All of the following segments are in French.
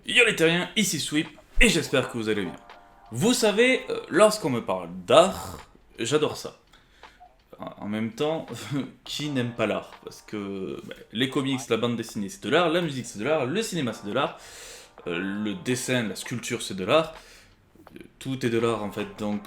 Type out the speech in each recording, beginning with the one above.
Yo les terriens, ici Sweep, et j'espère que vous allez bien. Vous savez, lorsqu'on me parle d'art, j'adore ça. En même temps, qui n'aime pas l'art? Parce que les comics, la bande dessinée c'est de l'art, la musique c'est de l'art, le cinéma c'est de l'art, le dessin, la sculpture c'est de l'art, tout est de l'art en fait, donc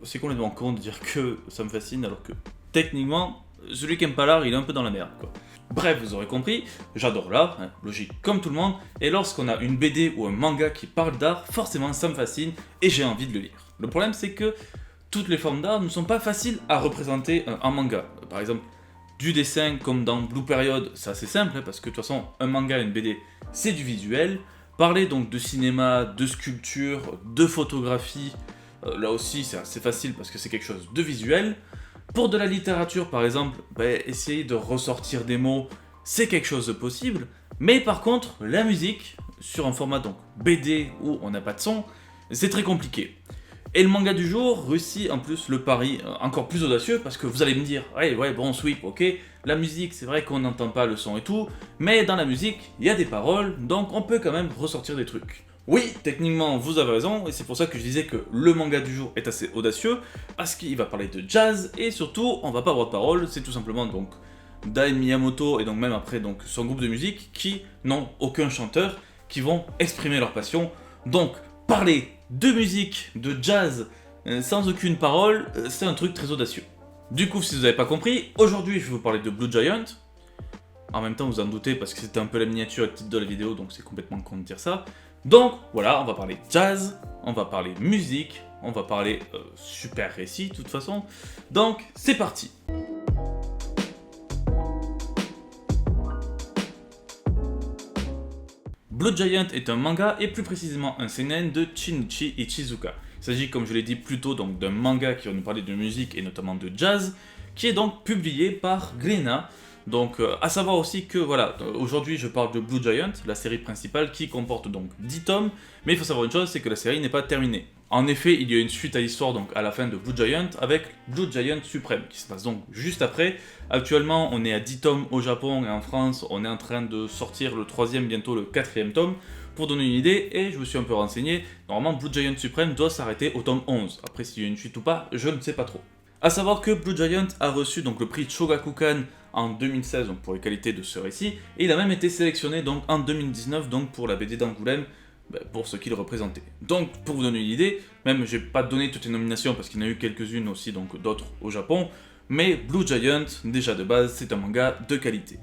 c'est complètement con de dire que ça me fascine alors que techniquement, celui qui aime pas l'art il est un peu dans la merde quoi. Bref, vous aurez compris, j'adore l'art, hein, logique comme tout le monde, et lorsqu'on a une BD ou un manga qui parle d'art, forcément ça me fascine et j'ai envie de le lire. Le problème c'est que toutes les formes d'art ne sont pas faciles à représenter en manga. Par exemple, du dessin comme dans Blue Period, c'est assez simple, hein, parce que de toute façon, un manga et une BD, c'est du visuel. Parler donc de cinéma, de sculpture, de photographie, là aussi c'est assez facile parce que c'est quelque chose de visuel. Pour de la littérature, par exemple, essayer de ressortir des mots, c'est quelque chose de possible. Mais par contre, la musique, sur un format donc BD où on n'a pas de son, c'est très compliqué. Et le manga du jour réussit en plus le pari encore plus audacieux parce que vous allez me dire, ouais, bon, Sweep, ok, la musique, c'est vrai qu'on n'entend pas le son et tout, mais dans la musique, il y a des paroles, donc on peut quand même ressortir des trucs. Oui, techniquement, vous avez raison, et c'est pour ça que je disais que le manga du jour est assez audacieux, parce qu'il va parler de jazz, et surtout, on va pas avoir de paroles, c'est tout simplement donc Dai Miyamoto, et donc même après donc son groupe de musique, qui n'ont aucun chanteur, qui vont exprimer leur passion, donc parler de musique, de jazz, sans aucune parole, c'est un truc très audacieux. Du coup, si vous n'avez pas compris, aujourd'hui je vais vous parler de Blue Giant. En même temps, vous en doutez parce que c'était un peu la miniature et le titre de la vidéo, donc c'est complètement con de dire ça. Donc voilà, on va parler jazz, on va parler musique, on va parler super récit de toute façon. Donc c'est parti. Blue Giant est un manga et plus précisément un seinen de Shinichi Ichizuka. Il s'agit, comme je l'ai dit plus tôt, donc d'un manga qui va nous parler de musique et notamment de jazz, qui est donc publié par Glénat. Donc, à savoir aussi que voilà, aujourd'hui je parle de Blue Giant, la série principale qui comporte donc 10 tomes, mais il faut savoir une chose, c'est que la série n'est pas terminée. En effet, il y a une suite à l'histoire donc à la fin de Blue Giant avec Blue Giant Supreme qui se passe donc juste après. Actuellement, on est à 10 tomes au Japon et en France, on est en train de sortir le troisième, bientôt le quatrième tome. Pour donner une idée, et je me suis un peu renseigné, normalement Blue Giant Supreme doit s'arrêter au tome 11. Après, s'il y a une suite ou pas, je ne sais pas trop. A savoir que Blue Giant a reçu donc le prix Shogakukan en 2016 donc pour les qualités de ce récit, et il a même été sélectionné donc en 2019 donc pour la BD d'Angoulême, pour ce qu'il représentait. Donc pour vous donner une idée, même j'ai pas donné toutes les nominations parce qu'il y en a eu quelques-unes aussi donc d'autres au Japon, mais Blue Giant déjà de base c'est un manga de qualité.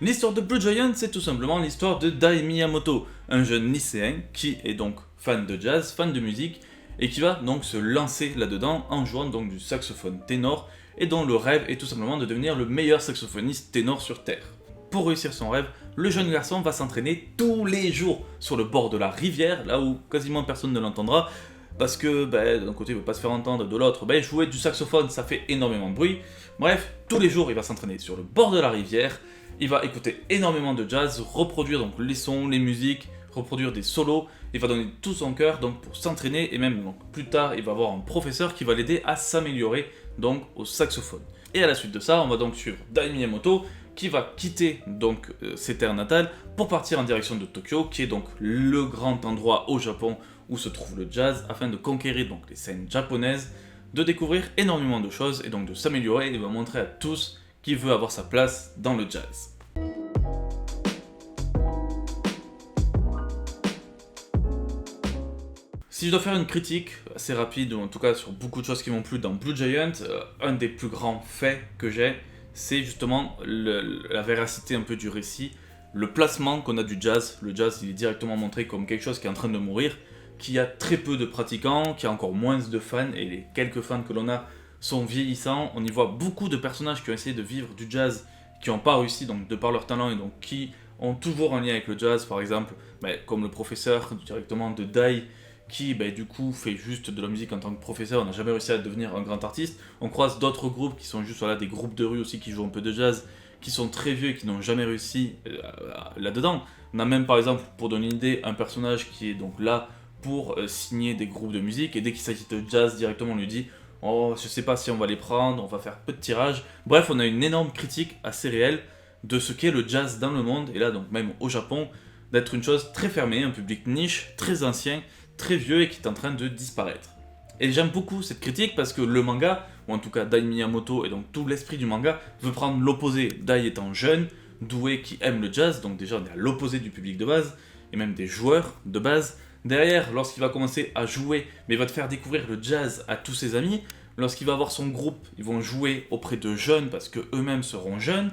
L'histoire de Blue Giant, c'est tout simplement l'histoire de Dai Miyamoto, un jeune lycéen qui est donc fan de jazz, fan de musique, et qui va donc se lancer là-dedans en jouant donc du saxophone ténor, et dont le rêve est tout simplement de devenir le meilleur saxophoniste ténor sur Terre. Pour réussir son rêve, le jeune garçon va s'entraîner tous les jours sur le bord de la rivière, là où quasiment personne ne l'entendra, parce que d'un côté il ne veut pas se faire entendre, de l'autre jouer du saxophone ça fait énormément de bruit. Bref, tous les jours il va s'entraîner sur le bord de la rivière, il va écouter énormément de jazz, reproduire donc les sons, les musiques, reproduire des solos, il va donner tout son cœur donc pour s'entraîner et même donc, plus tard il va avoir un professeur qui va l'aider à s'améliorer donc au saxophone. Et à la suite de ça, on va donc suivre Dai Miyamoto qui va quitter donc ses terres natales pour partir en direction de Tokyo, qui est donc le grand endroit au Japon où se trouve le jazz, afin de conquérir donc les scènes japonaises, de découvrir énormément de choses et donc de s'améliorer et de montrer à tous qu'il veut avoir sa place dans le jazz. Si je dois faire une critique assez rapide, ou en tout cas sur beaucoup de choses qui m'ont plu dans Blue Giant, un des plus grands faits que j'ai, c'est justement la véracité un peu du récit, le placement qu'on a du jazz. Le jazz, il est directement montré comme quelque chose qui est en train de mourir, qui a très peu de pratiquants, qui a encore moins de fans, et les quelques fans que l'on a sont vieillissants. On y voit beaucoup de personnages qui ont essayé de vivre du jazz, qui n'ont pas réussi donc de par leur talent, et donc qui ont toujours un lien avec le jazz, par exemple, comme le professeur directement de Dai, qui du coup fait juste de la musique en tant que professeur, n'a jamais réussi à devenir un grand artiste. On croise d'autres groupes qui sont juste des groupes de rue aussi qui jouent un peu de jazz, qui sont très vieux et qui n'ont jamais réussi là-dedans. On a même par exemple, pour donner une idée, un personnage qui est donc là pour signer des groupes de musique, et dès qu'il s'agit de jazz directement on lui dit oh, je sais pas si on va les prendre, on va faire peu de tirages. Bref, on a une énorme critique assez réelle de ce qu'est le jazz dans le monde, et là donc même au Japon, d'être une chose très fermée, un public niche, très ancien, très vieux et qui est en train de disparaître. Et j'aime beaucoup cette critique parce que le manga, ou en tout cas Dai Miyamoto et donc tout l'esprit du manga, veut prendre l'opposé. Dai étant jeune, doué, qui aime le jazz, donc déjà on est à l'opposé du public de base, et même des joueurs de base. Derrière, lorsqu'il va commencer à jouer, mais il va te faire découvrir le jazz à tous ses amis, lorsqu'il va avoir son groupe, ils vont jouer auprès de jeunes parce que eux-mêmes seront jeunes.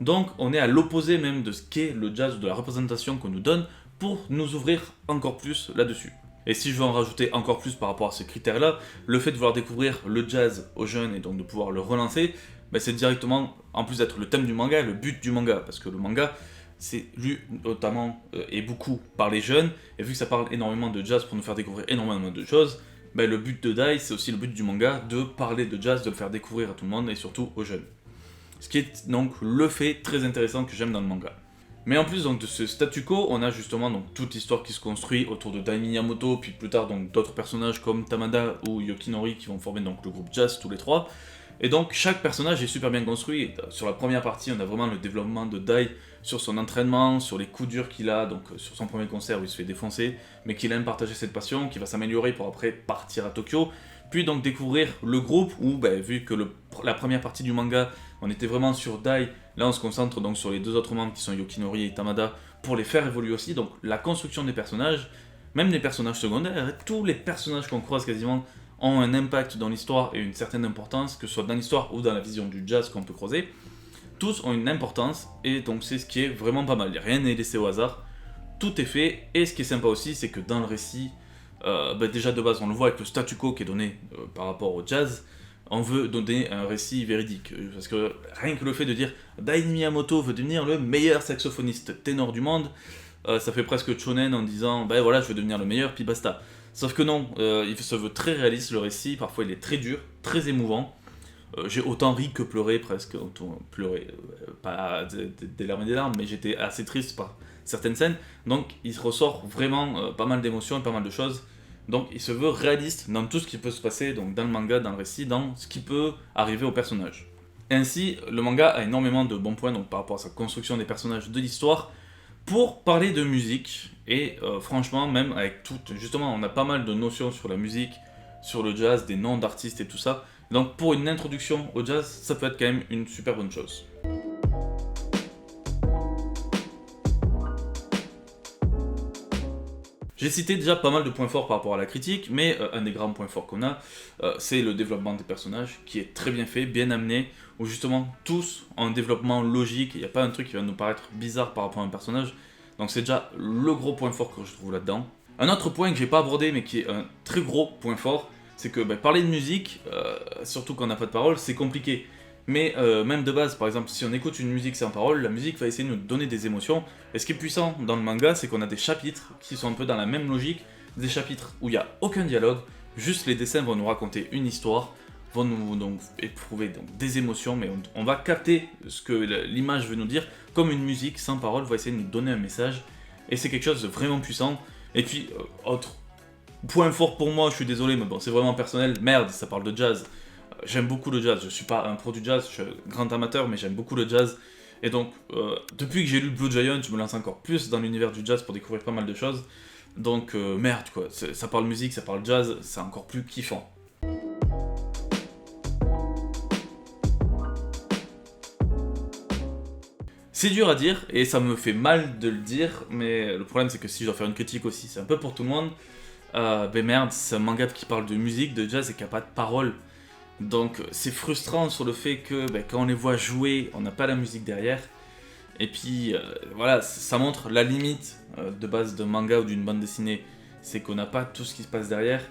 Donc on est à l'opposé même de ce qu'est le jazz, de la représentation qu'on nous donne pour nous ouvrir encore plus là-dessus. Et si je veux en rajouter encore plus par rapport à ce critère-là, le fait de vouloir découvrir le jazz aux jeunes et donc de pouvoir le relancer, ben c'est directement, en plus d'être le thème du manga, le but du manga. Parce que le manga, c'est lu notamment et beaucoup par les jeunes, et vu que ça parle énormément de jazz pour nous faire découvrir énormément de choses, ben le but de Dai, c'est aussi le but du manga, de parler de jazz, de le faire découvrir à tout le monde et surtout aux jeunes. Ce qui est donc le fait très intéressant que j'aime dans le manga. Mais en plus donc, de ce statu quo, on a justement donc, toute l'histoire qui se construit autour de Dai Miyamoto, puis plus tard donc, d'autres personnages comme Tamada ou Yokinori qui vont former donc, le groupe Jazz tous les trois. Et donc chaque personnage est super bien construit. Et, sur la première partie, on a vraiment le développement de Dai sur son entraînement, sur les coups durs qu'il a, donc sur son premier concert où il se fait défoncer, mais qu'il aime partager cette passion, qui va s'améliorer pour après partir à Tokyo. Puis donc découvrir le groupe où, vu que la première partie du manga, on était vraiment sur Dai, là on se concentre donc sur les deux autres membres qui sont Yokinori et Tamada pour les faire évoluer aussi. Donc la construction des personnages, même les personnages secondaires, tous les personnages qu'on croise quasiment ont un impact dans l'histoire et une certaine importance, que ce soit dans l'histoire ou dans la vision du jazz qu'on peut croiser. Tous ont une importance et donc c'est ce qui est vraiment pas mal. Rien n'est laissé au hasard, tout est fait. Et ce qui est sympa aussi, c'est que dans le récit, déjà de base on le voit avec le statu quo qui est donné par rapport au jazz, on veut donner un récit véridique, parce que rien que le fait de dire Dai Miyamoto veut devenir le meilleur saxophoniste ténor du monde, ça fait presque shonen en disant voilà je veux devenir le meilleur puis basta. Sauf que non, il se veut très réaliste le récit, parfois il est très dur, très émouvant. J'ai autant ri que pleuré presque, autant pleuré, pas des larmes et des larmes, mais j'étais assez triste par certaines scènes, donc il ressort vraiment pas mal d'émotions et pas mal de choses. Donc il se veut réaliste dans tout ce qui peut se passer, donc dans le manga, dans le récit, dans ce qui peut arriver au personnage. Ainsi, le manga a énormément de bons points donc, par rapport à sa construction des personnages de l'histoire, pour parler de musique, et franchement, même avec tout, justement, on a pas mal de notions sur la musique, sur le jazz, des noms d'artistes et tout ça, donc pour une introduction au jazz, ça peut être quand même une super bonne chose. J'ai cité déjà pas mal de points forts par rapport à la critique, mais un des grands points forts qu'on a, c'est le développement des personnages, qui est très bien fait, bien amené, où justement tous ont un développement logique, il n'y a pas un truc qui va nous paraître bizarre par rapport à un personnage, donc c'est déjà le gros point fort que je trouve là-dedans. Un autre point que j'ai pas abordé, mais qui est un très gros point fort, c'est que parler de musique, surtout quand on n'a pas de parole, c'est compliqué. Mais même de base, par exemple, si on écoute une musique sans parole, la musique va essayer de nous donner des émotions. Et ce qui est puissant dans le manga, c'est qu'on a des chapitres qui sont un peu dans la même logique, des chapitres où il n'y a aucun dialogue, juste les dessins vont nous raconter une histoire, vont nous donc éprouver donc, des émotions, mais on va capter ce que l'image veut nous dire, comme une musique sans parole va essayer de nous donner un message. Et c'est quelque chose de vraiment puissant. Et puis, autre point fort pour moi, je suis désolé, mais bon, c'est vraiment personnel, merde, ça parle de jazz. J'aime beaucoup le jazz, je suis pas un pro du jazz, je suis un grand amateur, mais j'aime beaucoup le jazz. Et donc, depuis que j'ai lu Blue Giant, je me lance encore plus dans l'univers du jazz pour découvrir pas mal de choses. Donc, merde quoi, ça parle musique, ça parle jazz, c'est encore plus kiffant. C'est dur à dire, et ça me fait mal de le dire, mais le problème c'est que si je dois faire une critique aussi, c'est un peu pour tout le monde. Merde, c'est un manga qui parle de musique, de jazz et qui a pas de paroles. Donc c'est frustrant sur le fait que quand on les voit jouer, on n'a pas la musique derrière. Et puis voilà, ça montre la limite de base d'un manga ou d'une bande dessinée. C'est qu'on n'a pas tout ce qui se passe derrière.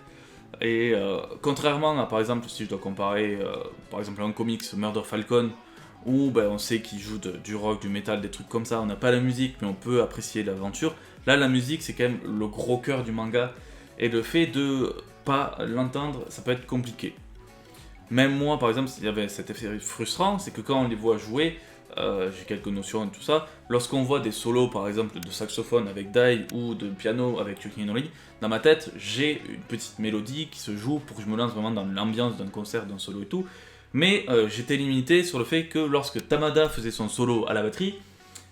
Et contrairement à par exemple, si je dois comparer par exemple à un comics Murder Falcon, où on sait qu'il joue du rock, du métal, des trucs comme ça, on n'a pas la musique mais on peut apprécier l'aventure. Là la musique c'est quand même le gros cœur du manga. Et le fait de pas l'entendre, ça peut être compliqué. Même moi, par exemple, il y avait cet effet frustrant, c'est que quand on les voit jouer, j'ai quelques notions et tout ça. Lorsqu'on voit des solos par exemple de saxophone avec Dai ou de piano avec Yukinori, dans ma tête j'ai une petite mélodie qui se joue pour que je me lance vraiment dans l'ambiance d'un concert, d'un solo et tout. Mais j'étais limité sur le fait que lorsque Tamada faisait son solo à la batterie,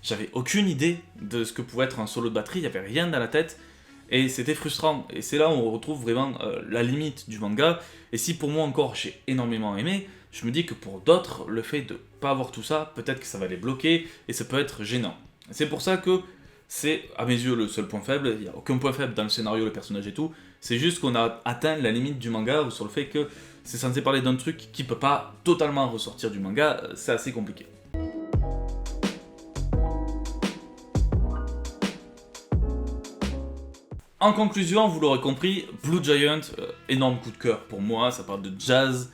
j'avais aucune idée de ce que pouvait être un solo de batterie, il n'y avait rien dans la tête. Et c'était frustrant, et c'est là où on retrouve vraiment la limite du manga. Et si pour moi encore j'ai énormément aimé, je me dis que pour d'autres, le fait de pas avoir tout ça, peut-être que ça va les bloquer, et ça peut être gênant. C'est pour ça que c'est, à mes yeux, le seul point faible. Il n'y a aucun point faible dans le scénario, le personnage et tout. C'est juste qu'on a atteint la limite du manga, ou sur le fait que c'est censé parler d'un truc qui peut pas totalement ressortir du manga, c'est assez compliqué. En conclusion, vous l'aurez compris, Blue Giant, énorme coup de cœur pour moi, ça parle de jazz,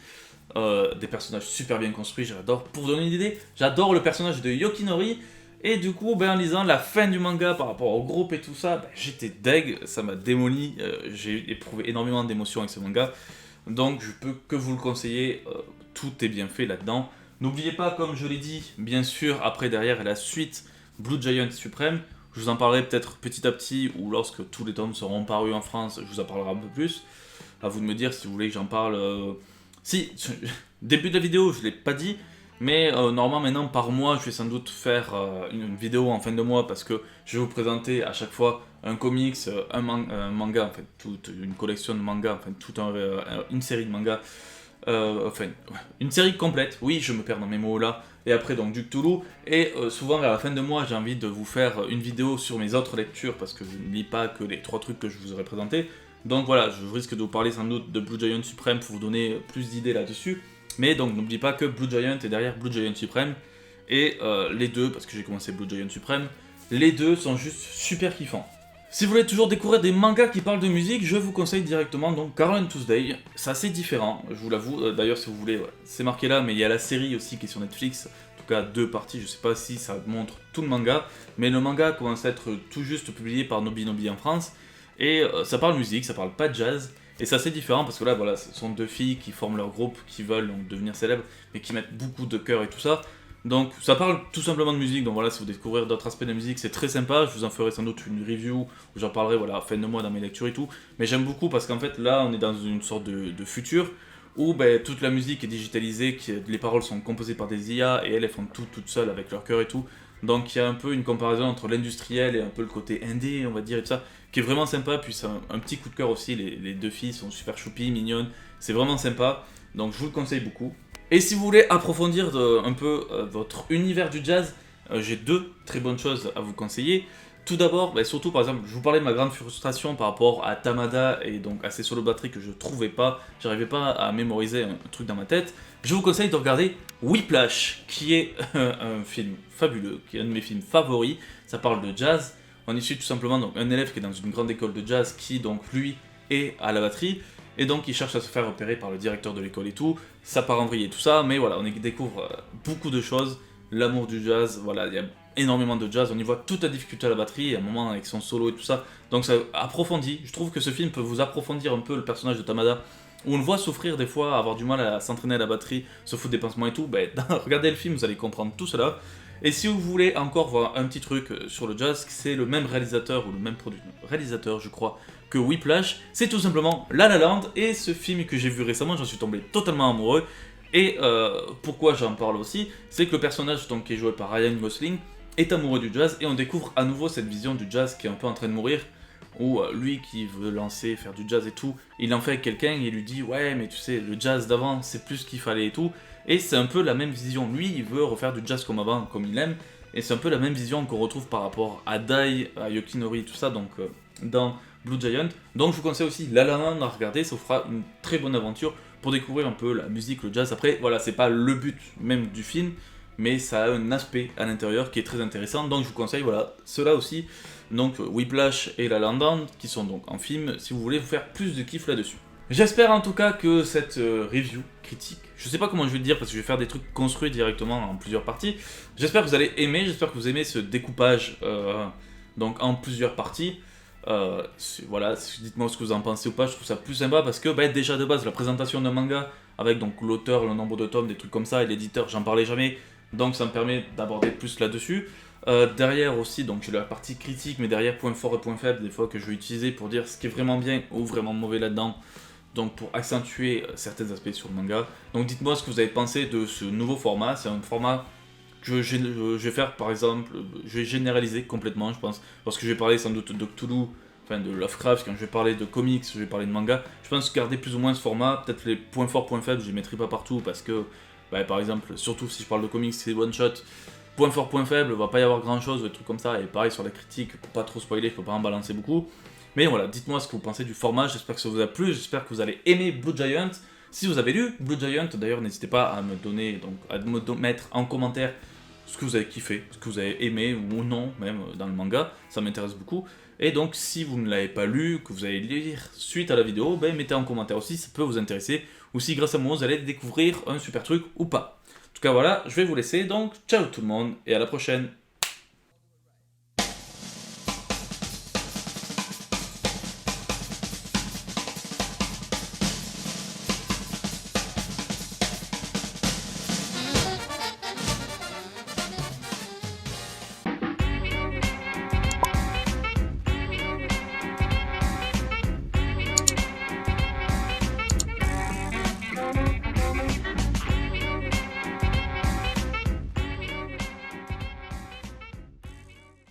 des personnages super bien construits, j'adore. Pour vous donner une idée, j'adore le personnage de Yukinori, et du coup, en lisant la fin du manga par rapport au groupe et tout ça, j'étais deg, ça m'a démoli, j'ai éprouvé énormément d'émotions avec ce manga, donc je peux que vous le conseiller, tout est bien fait là-dedans. N'oubliez pas, comme je l'ai dit, bien sûr, après derrière la suite Blue Giant Supreme. Je vous en parlerai peut-être petit à petit, ou lorsque tous les tomes seront parus en France, je vous en parlerai un peu plus. À vous de me dire si vous voulez que j'en parle. Si, début de la vidéo, je ne l'ai pas dit, mais normalement maintenant par mois, je vais sans doute faire une vidéo en fin de mois, parce que je vais vous présenter à chaque fois un comics, un manga, en fait, toute une collection de mangas, enfin toute une série de mangas. Une série complète, oui, je me perds dans mes mots là, et après donc du Cthulhu, et souvent vers la fin de mois j'ai envie de vous faire une vidéo sur mes autres lectures, parce que je ne lis pas que les 3 trucs que je vous aurais présentés, donc voilà, je risque de vous parler sans doute de Blue Giant Supreme pour vous donner plus d'idées là-dessus, mais donc n'oubliez pas que Blue Giant est derrière Blue Giant Supreme, et les deux, parce que j'ai commencé Blue Giant Supreme, les deux sont juste super kiffants. Si vous voulez toujours découvrir des mangas qui parlent de musique, je vous conseille directement donc Carole and Tuesday. C'est assez différent, je vous l'avoue. D'ailleurs, si vous voulez, c'est marqué là, mais il y a la série aussi qui est sur Netflix. En tout cas, 2 parties. Je sais pas si ça montre tout le manga, mais le manga commence à être tout juste publié par Nobinobi en France. Et ça parle musique, ça parle pas de jazz. Et c'est assez différent parce que là, voilà, ce sont 2 filles qui forment leur groupe, qui veulent donc devenir célèbres, mais qui mettent beaucoup de cœur et tout ça. Donc ça parle tout simplement de musique, donc voilà, si vous découvrez d'autres aspects de la musique, c'est très sympa, je vous en ferai sans doute une review, où j'en parlerai voilà, à fin de mois dans mes lectures et tout, mais j'aime beaucoup parce qu'en fait là on est dans une sorte de futur, où toute la musique est digitalisée, les paroles sont composées par des IA, et elles font tout toutes seules avec leur cœur et tout, donc il y a un peu une comparaison entre l'industriel et un peu le côté indé, on va dire, et tout ça, qui est vraiment sympa, puis c'est un petit coup de cœur aussi, les 2 filles sont super choupies, mignonnes, c'est vraiment sympa, donc je vous le conseille beaucoup. Et si vous voulez approfondir un peu votre univers du jazz, j'ai 2 très bonnes choses à vous conseiller. Tout d'abord, surtout par exemple, je vous parlais de ma grande frustration par rapport à Tamada et donc à ses solos batteries que je trouvais pas, j'arrivais pas à mémoriser un truc dans ma tête. Je vous conseille de regarder Whiplash, qui est un film fabuleux, qui est un de mes films favoris. Ça parle de jazz. On y suit tout simplement donc un élève qui est dans une grande école de jazz, qui donc lui est à la batterie. Et donc il cherche à se faire repérer par le directeur de l'école et tout, ça part en vrille et tout ça, mais voilà, on y découvre beaucoup de choses, l'amour du jazz, voilà, il y a énormément de jazz, on y voit toute la difficulté à la batterie, à un moment avec son solo et tout ça, donc ça approfondit, je trouve que ce film peut vous approfondir un peu le personnage de Tamada, où on le voit souffrir des fois, avoir du mal à s'entraîner à la batterie, se foutre des pansements et tout, regardez le film, vous allez comprendre tout cela. Et si vous voulez encore voir un petit truc sur le jazz, c'est le même réalisateur, ou le même réalisateur je crois, que Whiplash, c'est tout simplement La La Land, et ce film que j'ai vu récemment, j'en suis tombé totalement amoureux, et pourquoi j'en parle aussi, c'est que le personnage donc, qui est joué par Ryan Gosling est amoureux du jazz, et on découvre à nouveau cette vision du jazz qui est un peu en train de mourir, où lui qui veut faire du jazz et tout, il en fait avec quelqu'un et il lui dit ouais mais tu sais le jazz d'avant c'est plus ce qu'il fallait et tout, et c'est un peu la même vision, lui il veut refaire du jazz comme avant, comme il aime, et c'est un peu la même vision qu'on retrouve par rapport à Dai, à Yukinori et tout ça, donc dans Blue Giant, donc je vous conseille aussi La La Land à regarder, ça vous fera une très bonne aventure pour découvrir un peu la musique, le jazz. Après voilà, c'est pas le but même du film, mais ça a un aspect à l'intérieur qui est très intéressant, donc je vous conseille voilà, cela aussi, donc Whiplash et La La Land, qui sont donc en film, si vous voulez vous faire plus de kiff là-dessus. J'espère en tout cas que cette review critique, je sais pas comment je vais le dire parce que je vais faire des trucs construits directement en plusieurs parties, j'espère que vous allez aimer, j'espère que vous aimez ce découpage donc en plusieurs parties. Voilà, dites-moi ce que vous en pensez ou pas, je trouve ça plus sympa parce que déjà de base la présentation d'un manga avec donc l'auteur, le nombre de tomes, des trucs comme ça, et l'éditeur, j'en parlais jamais, donc ça me permet d'aborder plus là-dessus. Derrière aussi, donc j'ai la partie critique, mais derrière points forts et points faibles, des fois que je vais utiliser pour dire ce qui est vraiment bien ou vraiment mauvais là-dedans, donc pour accentuer certains aspects sur le manga. Donc dites-moi ce que vous avez pensé de ce nouveau format. C'est un format que je vais faire par exemple, je vais généraliser complètement, je pense, parce que je vais parler sans doute de Cthulhu, enfin de Lovecraft, quand je vais parler de comics, je vais parler de manga. Je pense garder plus ou moins ce format, peut-être les points forts, points faibles, je les mettrai pas partout parce que, bah, par exemple, surtout si je parle de comics, c'est one shot. Point fort, point faible, va pas y avoir grand chose, des trucs comme ça, et pareil sur la critique, pour pas trop spoiler, faut pas en balancer beaucoup. Mais voilà, dites-moi ce que vous pensez du format, j'espère que ça vous a plu, j'espère que vous allez aimer Blue Giant. Si vous avez lu Blue Giant, d'ailleurs, n'hésitez pas à me donner, donc à me mettre en commentaire ce que vous avez kiffé, ce que vous avez aimé ou non, même dans le manga, ça m'intéresse beaucoup. Et donc, si vous ne l'avez pas lu, que vous allez lire suite à la vidéo, ben mettez en commentaire aussi, ça peut vous intéresser, ou si grâce à moi vous allez découvrir un super truc ou pas. En tout cas voilà, je vais vous laisser, donc ciao tout le monde et à la prochaine.